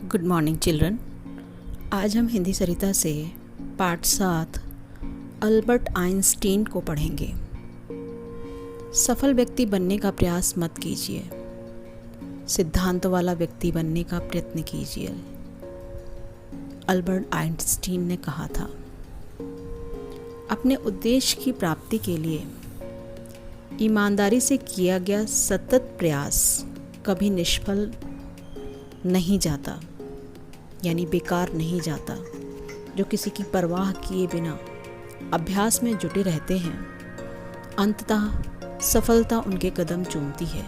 Good morning children. आज हम हिंदी सरिता से पाठ 7 अल्बर्ट आइंस्टीन को पढ़ेंगे। सफल व्यक्ति बनने का प्रयास मत कीजिए, सिद्धांत वाला व्यक्ति बनने का प्रयत्न कीजिए। अल्बर्ट आइंस्टीन ने कहा था, अपने उद्देश्य की प्राप्ति के लिए ईमानदारी से किया गया सतत प्रयास कभी निष्फल नहीं जाता, यानी बेकार नहीं जाता। जो किसी की परवाह किए बिना अभ्यास में जुटे रहते हैं, अंततः सफलता उनके कदम चूमती है।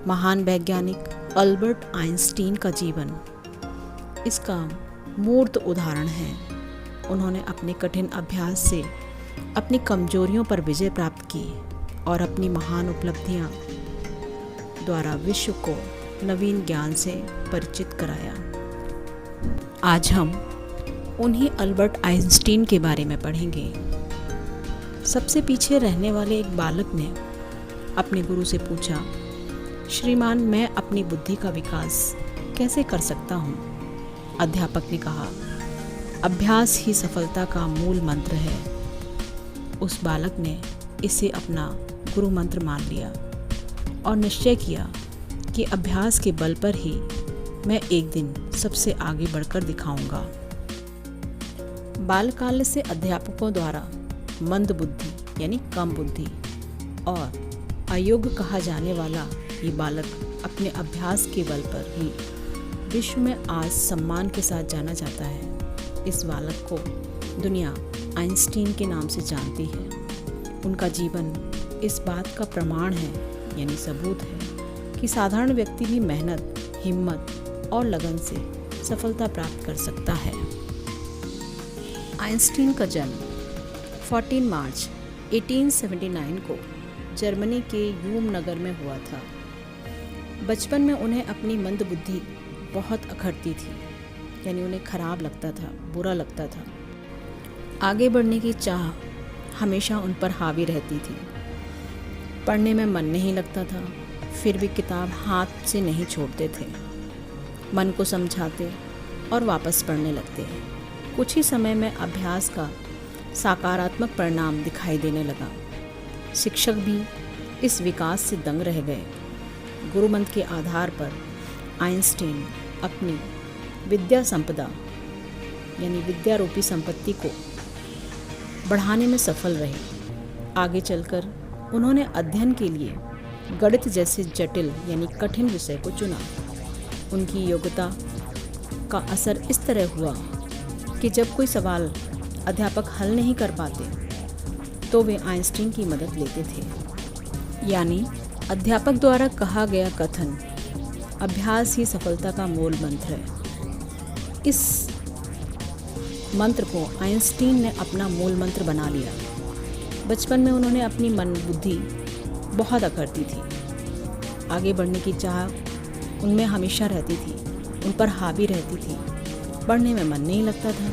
महान वैज्ञानिक अल्बर्ट आइंस्टीन का जीवन इसका मूर्त उदाहरण है। उन्होंने अपने कठिन अभ्यास से अपनी कमजोरियों पर विजय प्राप्त की और अपनी महान उपलब्धियां द्वारा विश्व को नवीन ज्ञान से परिचित कराया। आज हम उन्हीं अल्बर्ट आइंस्टीन के बारे में पढ़ेंगे। सबसे पीछे रहने वाले एक बालक ने अपने गुरु से पूछा, श्रीमान, मैं अपनी बुद्धि का विकास कैसे कर सकता हूँ? अध्यापक ने कहा, अभ्यास ही सफलता का मूल मंत्र है। उस बालक ने इसे अपना गुरु मंत्र मान लिया और निश्चय किया कि अभ्यास के बल पर ही मैं एक दिन सबसे आगे बढ़कर दिखाऊंगा। बालकाल से अध्यापकों द्वारा मंद बुद्धि यानी कम बुद्धि और अयोग्य कहा जाने वाला ये बालक अपने अभ्यास के बल पर ही विश्व में आज सम्मान के साथ जाना जाता है। इस बालक को दुनिया आइंस्टीन के नाम से जानती है। उनका जीवन इस बात का प्रमाण है, यानी सबूत है कि साधारण व्यक्ति भी मेहनत, हिम्मत और लगन से सफलता प्राप्त कर सकता है। आइंस्टीन का जन्म 14 मार्च 1879 को जर्मनी के यूम नगर में हुआ था। बचपन में उन्हें अपनी मंद बुद्धि बहुत अखरती थी, यानी उन्हें खराब लगता था, बुरा लगता था। आगे बढ़ने की चाह हमेशा उन पर हावी रहती थी। पढ़ने में मन नहीं लगता था, फिर भी किताब हाथ से नहीं छोड़ते थे। मन को समझाते और वापस पढ़ने लगते। कुछ ही समय में अभ्यास का सकारात्मक परिणाम दिखाई देने लगा। शिक्षक भी इस विकास से दंग रह गए। गुरुमंत्र के आधार पर आइंस्टीन अपनी विद्या संपदा यानी विद्या रूपी संपत्ति को बढ़ाने में सफल रहे। आगे चलकर उन्होंने अध्ययन के लिए गणित जैसे जटिल यानी कठिन विषय को चुना। उनकी योग्यता का असर इस तरह हुआ कि जब कोई सवाल अध्यापक हल नहीं कर पाते तो वे आइंस्टीन की मदद लेते थे। यानी अध्यापक द्वारा कहा गया कथन, अभ्यास ही सफलता का मूल मंत्र है। इस मंत्र को आइंस्टीन ने अपना मूल मंत्र बना लिया। बचपन में उन्होंने अपनी मन बुद्धि बहुत अकड़ती थी। आगे बढ़ने की चाह उनमें हमेशा रहती थी, उन पर हावी रहती थी। पढ़ने में मन नहीं लगता था,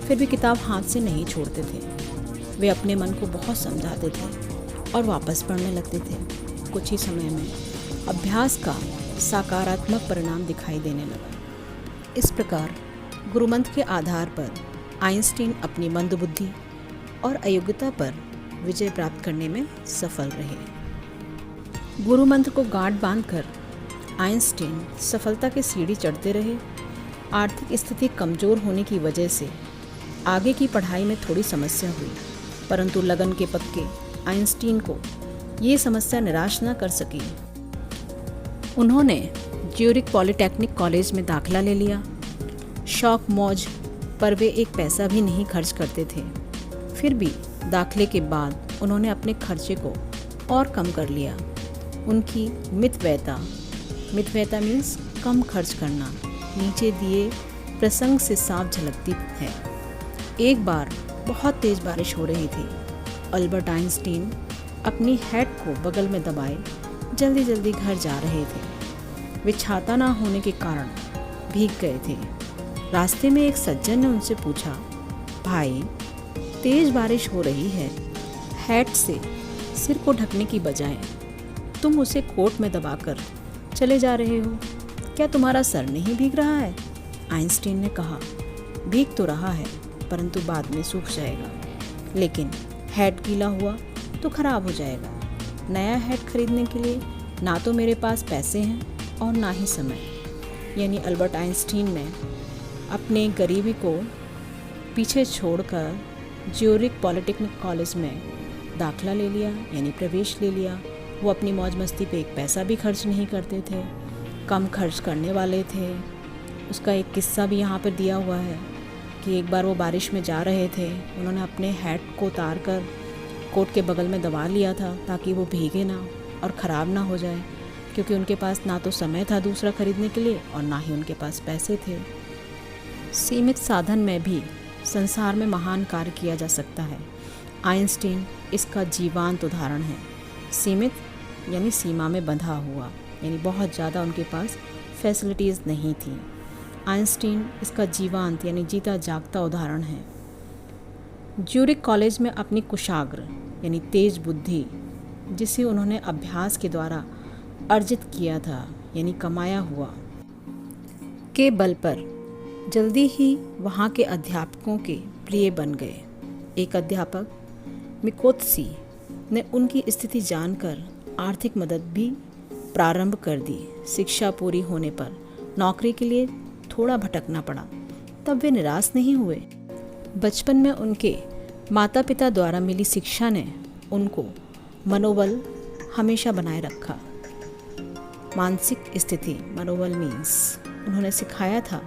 फिर भी किताब हाथ से नहीं छोड़ते थे। वे अपने मन को बहुत समझाते थे और वापस पढ़ने लगते थे। कुछ ही समय में अभ्यास का सकारात्मक परिणाम दिखाई देने लगा। इस प्रकार गुरुमंत्र के आधार पर आइंस्टीन अपनी मंद बुद्धि और अयोग्यता पर विजय प्राप्त करने में सफल रहे। गुरु मंत्र को गांठ बांधकर आइंस्टीन सफलता की सीढ़ी चढ़ते रहे। आर्थिक स्थिति कमज़ोर होने की वजह से आगे की पढ़ाई में थोड़ी समस्या हुई, परंतु लगन के पक्के आइंस्टीन को ये समस्या निराश न कर सकी। उन्होंने ज्यूरिख पॉलिटेक्निक कॉलेज में दाखिला ले लिया। शौक मौज पर वे एक पैसा भी नहीं खर्च करते थे। फिर भी दाखिले के बाद उन्होंने अपने खर्चे को और कम कर लिया। उनकी मितव्ययता मीन्स कम खर्च करना नीचे दिए प्रसंग से साफ झलकती है। एक बार बहुत तेज़ बारिश हो रही थी। अल्बर्ट आइंस्टीन अपनी हैट को बगल में दबाए जल्दी जल्दी घर जा रहे थे। वे छाता ना होने के कारण भीग गए थे। रास्ते में एक सज्जन ने उनसे पूछा, भाई, तेज़ बारिश हो रही है, हैट से सिर को ढकने की बजाय तुम उसे कोट में दबाकर चले जा रहे हो, क्या तुम्हारा सर नहीं भीग रहा है? आइंस्टीन ने कहा, भीग तो रहा है, परंतु बाद में सूख जाएगा। लेकिन हैट गीला हुआ तो खराब हो जाएगा। नया हैट खरीदने के लिए ना तो मेरे पास पैसे हैं और ना ही समय। यानी अल्बर्ट आइंस्टीन ने अपने गरीबी को पीछे छोड़कर ज्यूरिख पॉलिटेक्निक कॉलेज में दाखला ले लिया, यानी प्रवेश ले लिया। वो अपनी मौज मस्ती पे एक पैसा भी खर्च नहीं करते थे, कम खर्च करने वाले थे। उसका एक किस्सा भी यहाँ पर दिया हुआ है कि एक बार वो बारिश में जा रहे थे, उन्होंने अपने हैट को उतार कर कोट के बगल में दबा लिया था ताकि वो भीगे ना और ख़राब ना हो जाए, क्योंकि उनके पास ना तो समय था दूसरा खरीदने के लिए और ना ही उनके पास पैसे थे। सीमित साधन में भी संसार में महान कार्य किया जा सकता है। आइंस्टीन इसका जीवंत उदाहरण है। सीमित यानी सीमा में बंधा हुआ, यानी बहुत ज़्यादा उनके पास फैसिलिटीज़ नहीं थी। आइंस्टीन इसका जीवंत यानी जीता जागता उदाहरण है। ज्यूरिख कॉलेज में अपनी कुशाग्र यानी तेज बुद्धि, जिसे उन्होंने अभ्यास के द्वारा अर्जित किया था यानी कमाया हुआ, के बल पर जल्दी ही वहाँ के अध्यापकों के प्रिय बन गए। एक अध्यापक मिकोत्सी ने उनकी स्थिति जानकर आर्थिक मदद भी प्रारंभ कर दी। शिक्षा पूरी होने पर नौकरी के लिए थोड़ा भटकना पड़ा, तब वे निराश नहीं हुए। बचपन में उनके माता पिता द्वारा मिली शिक्षा ने उनको मनोबल हमेशा बनाए रखा। मानसिक स्थिति मनोबल मीन्स उन्होंने सिखाया था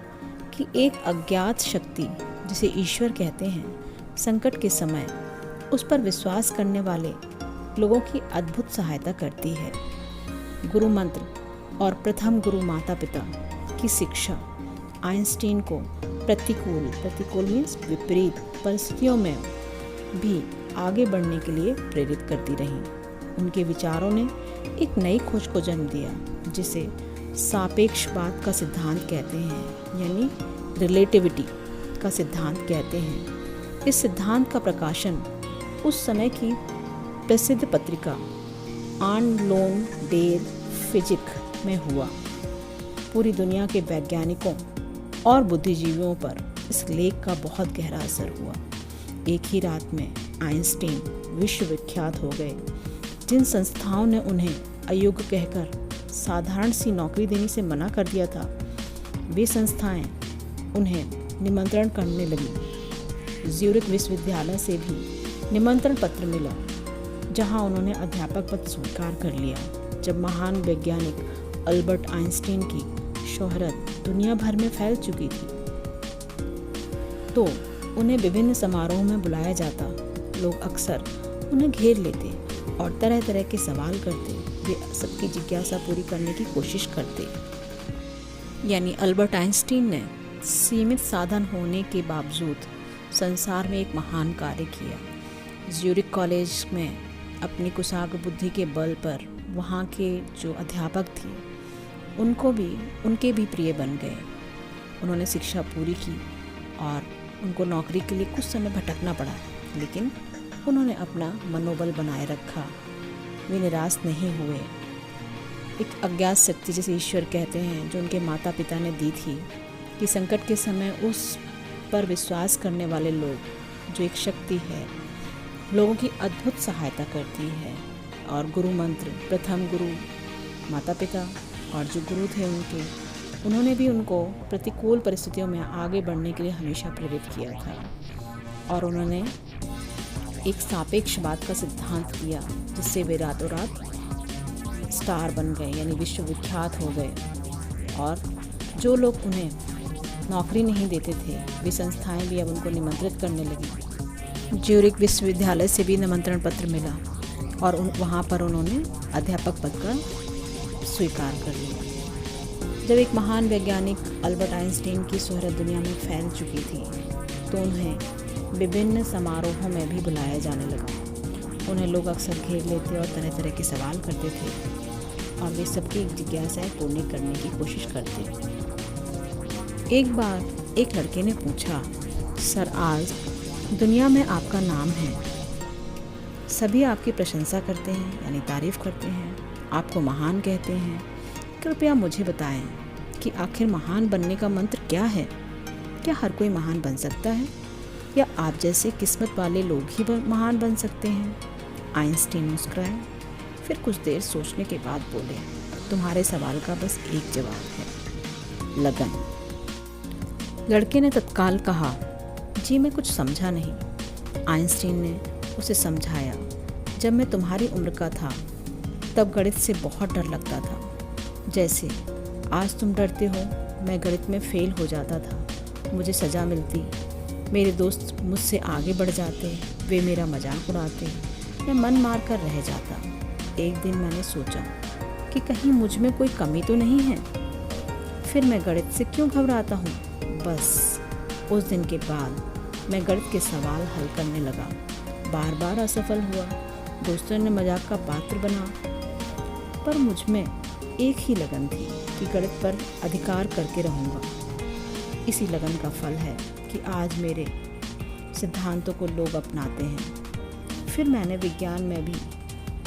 कि एक अज्ञात शक्ति जिसे ईश्वर कहते हैं, संकट के समय उस पर विश्वास करने वाले लोगों की अद्भुत सहायता करती है। गुरु मंत्र और प्रथम गुरु माता पिता की शिक्षा आइंस्टीन को प्रतिकूल मीन्स विपरीत परिस्थितियों में भी आगे बढ़ने के लिए प्रेरित करती रही। उनके विचारों ने एक नई खोज को जन्म दिया जिसे सापेक्षवाद का सिद्धांत कहते हैं, यानी रिलेटिविटी का सिद्धांत कहते हैं। इस सिद्धांत का प्रकाशन उस समय की प्रसिद्ध पत्रिका आनलोन डेर फिजिक में हुआ। पूरी दुनिया के वैज्ञानिकों और बुद्धिजीवियों पर इस लेख का बहुत गहरा असर हुआ। एक ही रात में आइंस्टीन विश्वविख्यात हो गए। जिन संस्थाओं ने उन्हें अयोग्य कहकर साधारण सी नौकरी देने से मना कर दिया था, वे संस्थाएं उन्हें निमंत्रण करने लगी। ज्यूरिख विश्वविद्यालय से भी निमंत्रण पत्र मिला, जहां उन्होंने अध्यापक पद स्वीकार कर लिया। जब महान वैज्ञानिक अल्बर्ट आइंस्टीन की शोहरत दुनिया भर में फैल चुकी थी, तो उन्हें विभिन्न समारोह में बुलाया जाता। लोग अक्सर उन्हें घेर लेते और तरह तरह के सवाल करते। वे सबकी जिज्ञासा पूरी करने की कोशिश करते। यानी अल्बर्ट आइंस्टीन ने सीमित साधन होने के बावजूद संसार में एक महान कार्य किया। ज्यूरिख कॉलेज में अपनी कुशाग्र बुद्धि के बल पर वहाँ के जो अध्यापक थे उनके भी प्रिय बन गए। उन्होंने शिक्षा पूरी की और उनको नौकरी के लिए कुछ समय भटकना पड़ा, लेकिन उन्होंने अपना मनोबल बनाए रखा। वे निराश नहीं हुए। एक अज्ञात शक्ति जिसे ईश्वर कहते हैं, जो उनके माता पिता ने दी थी, कि संकट के समय उस पर विश्वास करने वाले लोग, जो एक शक्ति है, लोगों की अद्भुत सहायता करती है। और गुरु मंत्र, प्रथम गुरु माता पिता और जो गुरु थे उन्होंने भी उनको प्रतिकूल परिस्थितियों में आगे बढ़ने के लिए हमेशा प्रेरित किया था। और उन्होंने एक सापेक्षवाद का सिद्धांत दिया, जिससे वे रातों रात स्टार बन गए, यानी विश्वविख्यात हो गए। और जो लोग उन्हें नौकरी नहीं देते थे, वे संस्थाएं भी अब उनको निमंत्रित करने लगी। ज्यूरिख विश्वविद्यालय से भी निमंत्रण पत्र मिला और वहाँ पर उन्होंने अध्यापक पद का स्वीकार कर लिया। जब एक महान वैज्ञानिक अल्बर्ट आइंस्टीन की शोहरत दुनिया में फैल चुकी थी, तो उन्हें विभिन्न समारोहों में भी बुलाया जाने लगा। उन्हें लोग अक्सर घेर लेते और तरह तरह के सवाल करते थे और वे सबकी जिज्ञासाएं पूर्ण करने की कोशिश करते। एक बार एक लड़के ने पूछा, सर, आज दुनिया में आपका नाम है, सभी आपकी प्रशंसा करते हैं, यानी तारीफ करते हैं, आपको महान कहते हैं। कृपया मुझे बताएं, कि आखिर महान बनने का मंत्र क्या है। क्या हर कोई महान बन सकता है, या आप जैसे किस्मत वाले लोग ही महान बन सकते हैं? आइंस्टीन मुस्कुराए, फिर कुछ देर सोचने के बाद बोले, तुम्हारे सवाल का बस एक जवाब है, लगन। लड़के ने तत्काल कहा, जी मैं कुछ समझा नहीं। आइंस्टीन ने उसे समझाया, जब मैं तुम्हारी उम्र का था तब गणित से बहुत डर लगता था। जैसे आज तुम डरते हो, मैं गणित में फेल हो जाता था, मुझे सज़ा मिलती, मेरे दोस्त मुझसे आगे बढ़ जाते, वे मेरा मजाक उड़ाते, मैं मन मार कर रह जाता। एक दिन मैंने सोचा कि कहीं मुझ में कोई कमी तो नहीं है, फिर मैं गणित से क्यों घबराता हूँ। बस उस दिन के बाद मैं गणित के सवाल हल करने लगा। बार बार असफल हुआ, दोस्तों ने मजाक का पात्र बना, पर मुझ में एक ही लगन थी कि गणित पर अधिकार करके रहूँगा। इसी लगन का फल है कि आज मेरे सिद्धांतों को लोग अपनाते हैं। फिर मैंने विज्ञान में भी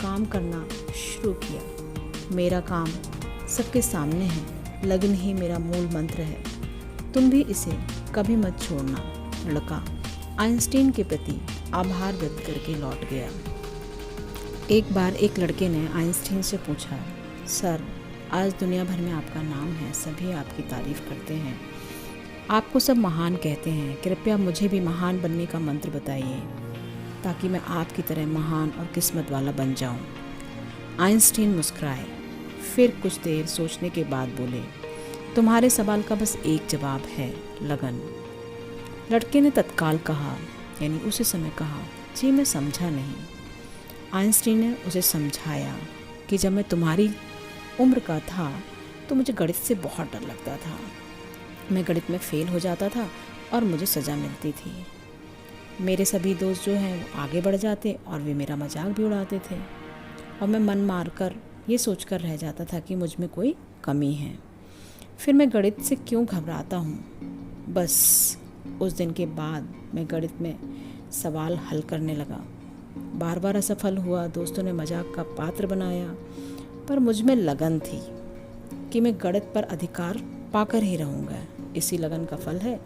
काम करना शुरू किया। मेरा काम सबके सामने है, लगन ही मेरा मूल मंत्र है। तुम भी इसे कभी मत छोड़ना। लड़का आइंस्टीन के प्रति आभार व्यक्त करके लौट गया। एक बार एक लड़के ने आइंस्टीन से पूछा, सर आज दुनिया भर में आपका नाम है, सभी आपकी तारीफ करते हैं, आपको सब महान कहते हैं, कृपया मुझे भी महान बनने का मंत्र बताइए ताकि मैं आपकी तरह महान और किस्मत वाला बन जाऊं। आइंस्टीन मुस्कुराए, फिर कुछ देर सोचने के बाद बोले, तुम्हारे सवाल का बस एक जवाब है, लगन। लड़के ने तत्काल कहा, यानी उसी समय कहा, जी मैं समझा नहीं। आइंस्टीन ने उसे समझाया कि जब मैं तुम्हारी उम्र का था तो मुझे गणित से बहुत डर लगता था, मैं गणित में फेल हो जाता था और मुझे सज़ा मिलती थी, मेरे सभी दोस्त जो हैं वो आगे बढ़ जाते और वे मेरा मजाक भी उड़ाते थे, और मैं मन मार कर ये सोच कर रह जाता था कि मुझ में कोई कमी है। फिर मैं गणित से क्यों घबराता हूँ। बस उस दिन के बाद मैं गणित में सवाल हल करने लगा। बार बार असफल हुआ, दोस्तों ने मजाक का पात्र बनाया, पर मुझ में लगन थी कि मैं गणित पर अधिकार पाकर ही रहूँगा। इसी लगन का फल है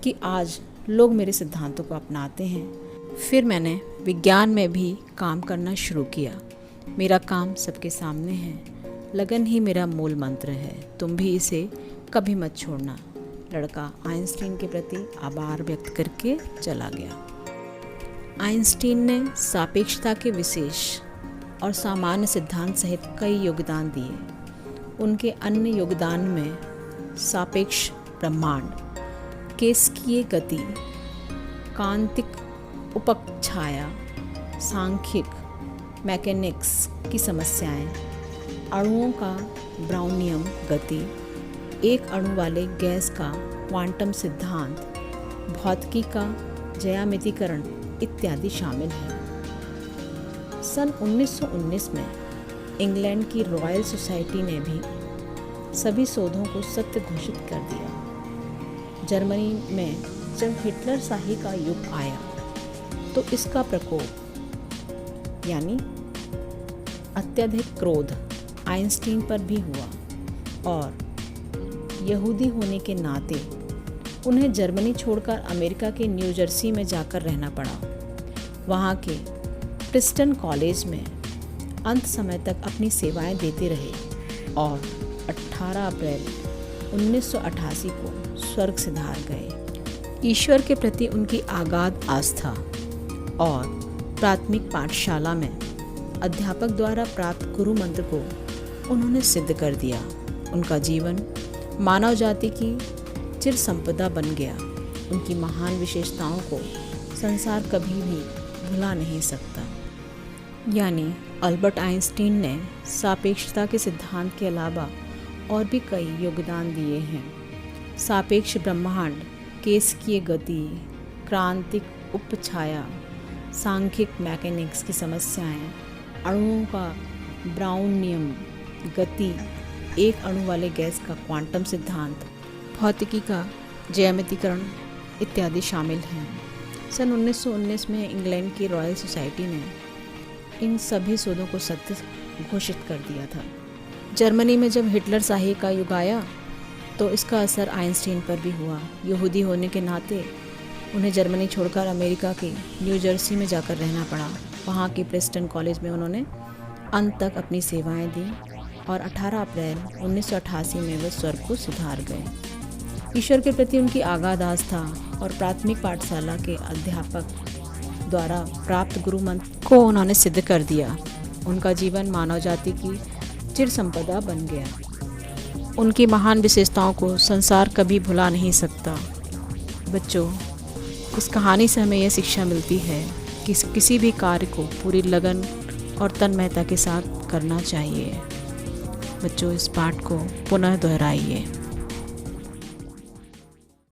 कि आज लोग मेरे सिद्धांतों को अपनाते हैं। फिर मैंने विज्ञान में भी काम करना शुरू किया। मेरा काम सबके सामने है, लगन ही मेरा मूल मंत्र है, तुम भी इसे कभी मत छोड़ना। लड़का आइंस्टीन के प्रति आभार व्यक्त करके चला गया। आइंस्टीन ने सापेक्षता के विशेष और सामान्य सिद्धांत सहित कई योगदान दिए। उनके अन्य योगदान में सापेक्ष ब्रह्मांड, केस्कीय गति, कांतिक उपछाया, सांख्यिक मैकेनिक्स की समस्याएं, अणुओं का ब्राउनियम गति, एक अणु वाले गैस का क्वांटम सिद्धांत, भौतिकी का ज्यामितीकरण इत्यादि शामिल है। सन 1919 में इंग्लैंड की रॉयल सोसाइटी ने भी सभी शोधों को सत्य घोषित कर दिया। जर्मनी में जब हिटलर शाही का युग आया तो इसका प्रकोप यानी अत्यधिक क्रोध आइंस्टीन पर भी हुआ, और यहूदी होने के नाते उन्हें जर्मनी छोड़कर अमेरिका के न्यू जर्सी में जाकर रहना पड़ा। वहाँ के प्रिस्टन कॉलेज में अंत समय तक अपनी सेवाएं देते रहे और 18 अप्रैल 1988 को स्वर्ग सिधार गए। ईश्वर के प्रति उनकी अगाध आस्था और प्राथमिक पाठशाला में अध्यापक द्वारा प्राप्त गुरु मंत्र को उन्होंने सिद्ध कर दिया। उनका जीवन मानव जाति की चिर संपदा बन गया। उनकी महान विशेषताओं को संसार कभी भी भुला नहीं सकता। यानी अल्बर्ट आइंस्टीन ने सापेक्षता के सिद्धांत के अलावा और भी कई योगदान दिए हैं। सापेक्ष ब्रह्मांड, केस्कीय गति, क्रांतिक उपछाया, सांख्यिक मैकेनिक्स की समस्याएं, अणुओं का ब्राउनियम गति, एक अणु वाले गैस का क्वांटम सिद्धांत, भौतिकी का ज्यामितीकरण इत्यादि शामिल हैं। सन 1919 में इंग्लैंड की रॉयल सोसाइटी ने इन सभी शोधों को सत्य घोषित कर दिया था। जर्मनी में जब हिटलर शाही का युग आया तो इसका असर आइंस्टीन पर भी हुआ। यहूदी होने के नाते उन्हें जर्मनी छोड़कर अमेरिका के न्यू जर्सी में जाकर रहना पड़ा। वहाँ के प्रेस्टन कॉलेज में उन्होंने अंत तक अपनी सेवाएं दी और 18 अप्रैल 1988 में वे स्वर्ग को सिधार गए। ईश्वर के प्रति उनकी अगाध आस्था और प्राथमिक पाठशाला के अध्यापक द्वारा प्राप्त गुरु मंत्र को उन्होंने सिद्ध कर दिया। उनका जीवन मानव जाति की चिर संपदा बन गया। उनकी महान विशेषताओं को संसार कभी भुला नहीं सकता। बच्चों, इस कहानी से हमें यह शिक्षा मिलती है कि किसी भी कार्य को पूरी लगन और तन्मयता के साथ करना चाहिए। बच्चों, इस पाठ को पुनः दोहराइए।